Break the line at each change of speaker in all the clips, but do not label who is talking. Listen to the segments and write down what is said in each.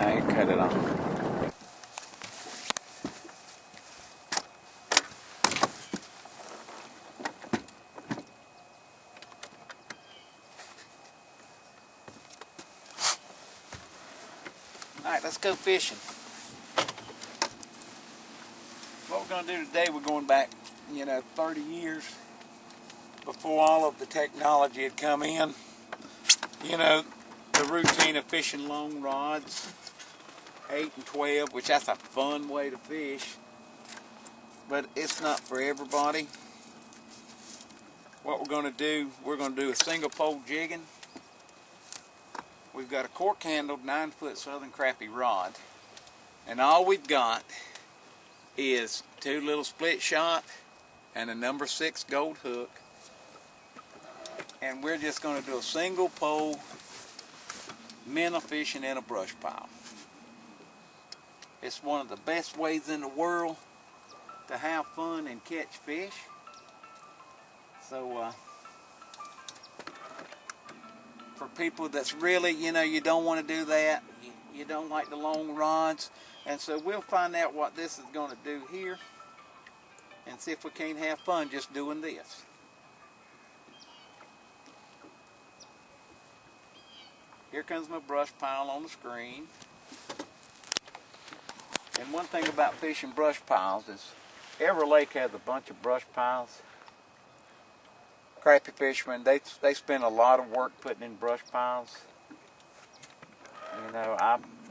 Now you cut it off. Alright, let's go fishing. What we're going to do today, we're going back, 30 years before all of the technology had come in. The routine of fishing long rods, 8 and 12, which that's a fun way to fish, but it's not for everybody. What we're going to do, a single pole jigging. We've got a cork handled 9-foot Southern Crappie rod, and all we've got is 2 little split shot and a number 6 gold hook, and we're just going to do a single pole minnow fishing in a brush pile. It's one of the best ways in the world to have fun and catch fish. So for people that's really, you don't want to do that, you don't like the long rods, and so we'll find out what this is going to do here and see if we can't have fun just doing this. Here comes my brush pile on the screen. And one thing about fishing brush piles is every lake has a bunch of brush piles. Crappie fishermen, they spend a lot of work putting in brush piles.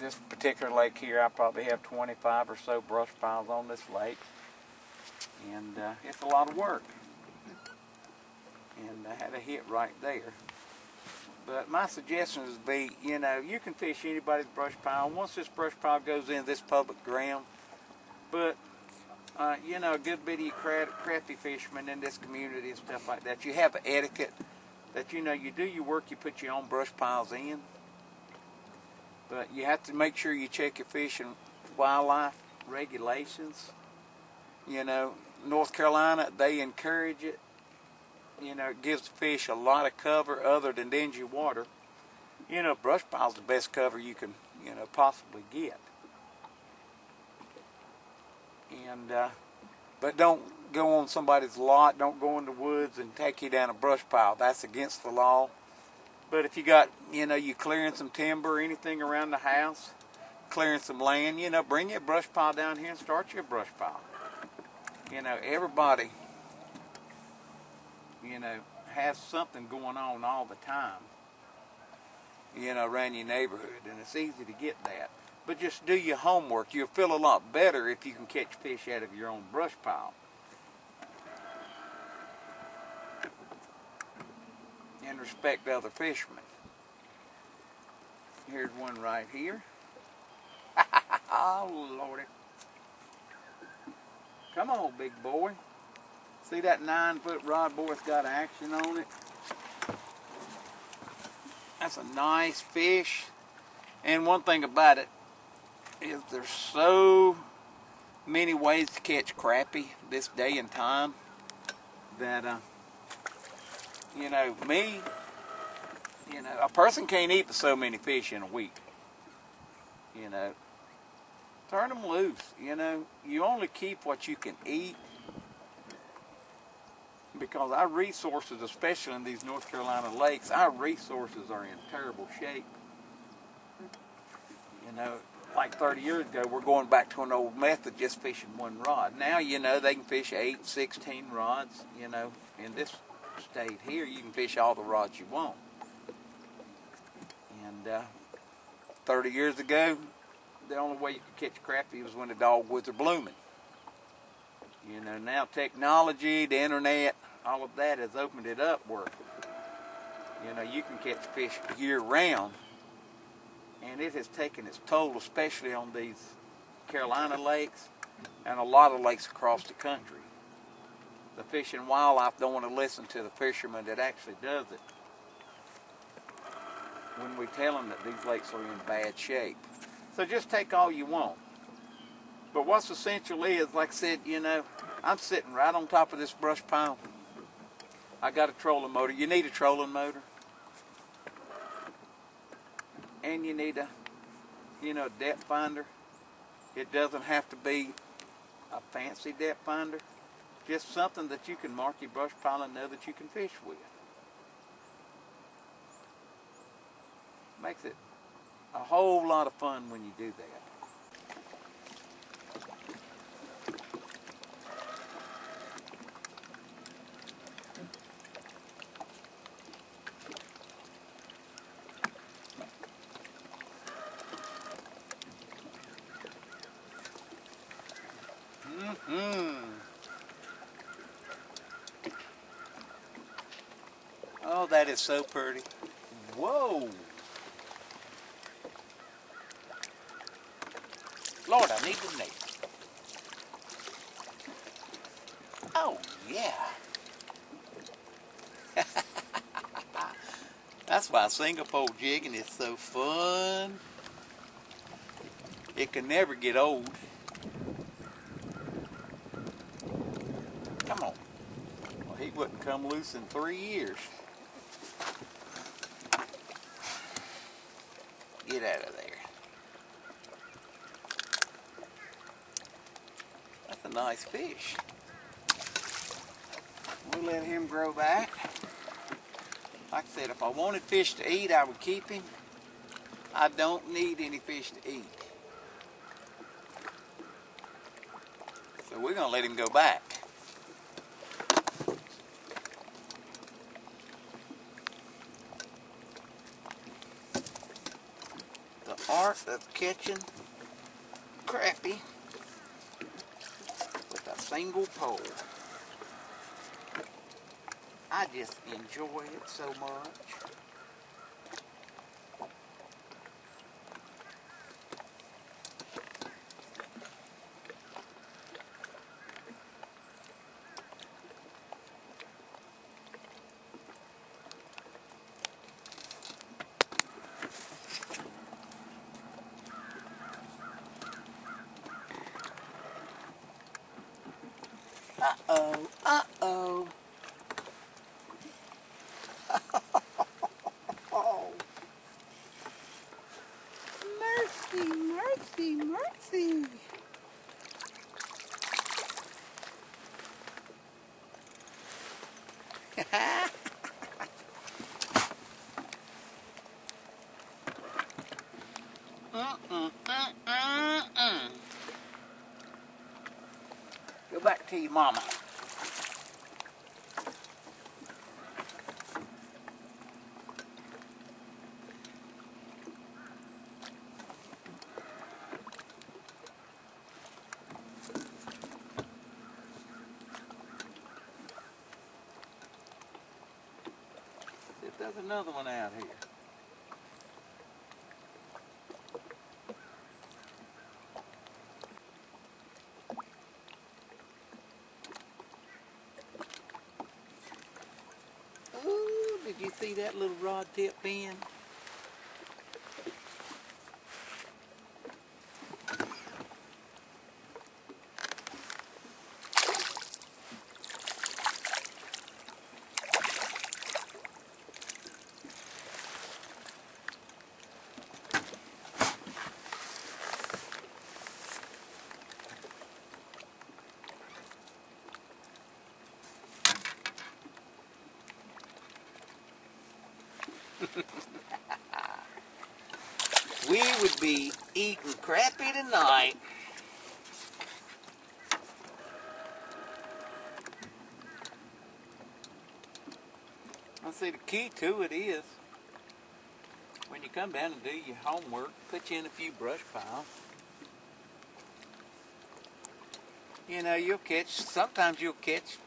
This particular lake here, I probably have 25 or so brush piles on this lake. And it's a lot of work. And I had a hit right there. But my suggestion would be, you can fish anybody's brush pile once this brush pile goes in this public ground. But, a good bit of you crappie fishermen in this community and stuff like that, you have an etiquette that, you do your work, you put your own brush piles in. But you have to make sure you check your fish and wildlife regulations. North Carolina, they encourage it. It gives the fish a lot of cover other than dingy water. Brush pile's the best cover you can, possibly get. And, but don't go on somebody's lot, don't go in the woods and take you down a brush pile. That's against the law. But if you got, you clearing some timber or anything around the house, clearing some land, bring your brush pile down here and start your brush pile. Everybody, has something going on all the time, around your neighborhood, and it's easy to get that. But just do your homework. You'll feel a lot better if you can catch fish out of your own brush pile. And respect other fishermen. Here's one right here. Oh, Lordy. Come on, big boy. See that 9-foot rod, boy? It's got action on it. That's a nice fish. And one thing about it is there's so many ways to catch crappie this day and time that, a person can't eat so many fish in a week. Turn them loose. You only keep what you can eat. Because our resources, especially in these North Carolina lakes, our resources are in terrible shape. Like 30 years ago, we're going back to an old method, just fishing one rod. Now, they can fish 8, 16 rods. In this state here, you can fish all the rods you want. And 30 years ago, the only way you could catch crappie was when the dogwoods are blooming. Now technology, the internet, all of that has opened it up where, you can catch fish year-round. And it has taken its toll, especially on these Carolina lakes and a lot of lakes across the country. The fish and wildlife don't want to listen to the fisherman that actually does it when we tell them that these lakes are in bad shape. So just take all you want. But what's essential is, like I said, I'm sitting right on top of this brush pile. I got a trolling motor. You need a trolling motor. And you need a you know, depth finder. It doesn't have to be a fancy depth finder. Just something that you can mark your brush pile and know that you can fish with. Makes it a whole lot of fun when you do that. Oh, that is so pretty. Whoa! Lord, I need the net. Oh, yeah. That's why single pole jigging is so fun. It can never get old. Come on. Well, he wouldn't come loose in 3 years. Get out of there. That's a nice fish. We'll let him grow back. Like I said, if I wanted fish to eat, I would keep him. I don't need any fish to eat. So we're going to let him go back. The art of catching crappie with a single pole. I just enjoy it so much. Uh-oh, uh-oh. Oh. Mercy, mercy, mercy. Go back to your mama. See if there's another one out here. Ooh, did you see that little rod tip bend? We would be eating crappie tonight. I see the key to it is when you come down and do your homework, put you in a few brush piles. You know, sometimes you'll catch,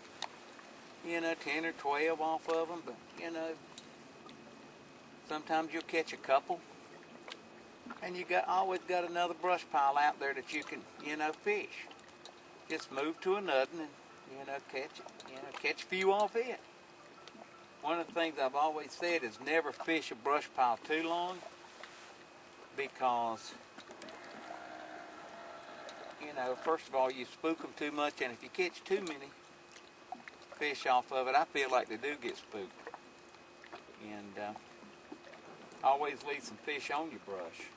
10 or 12 off of them, but, sometimes you'll catch a couple. And you always got another brush pile out there that you can, fish. Just move to another and, catch a few off it. One of the things I've always said is never fish a brush pile too long, because, first of all, you spook them too much, and if you catch too many fish off of it, I feel like they do get spooked. And always leave some fish on your brush.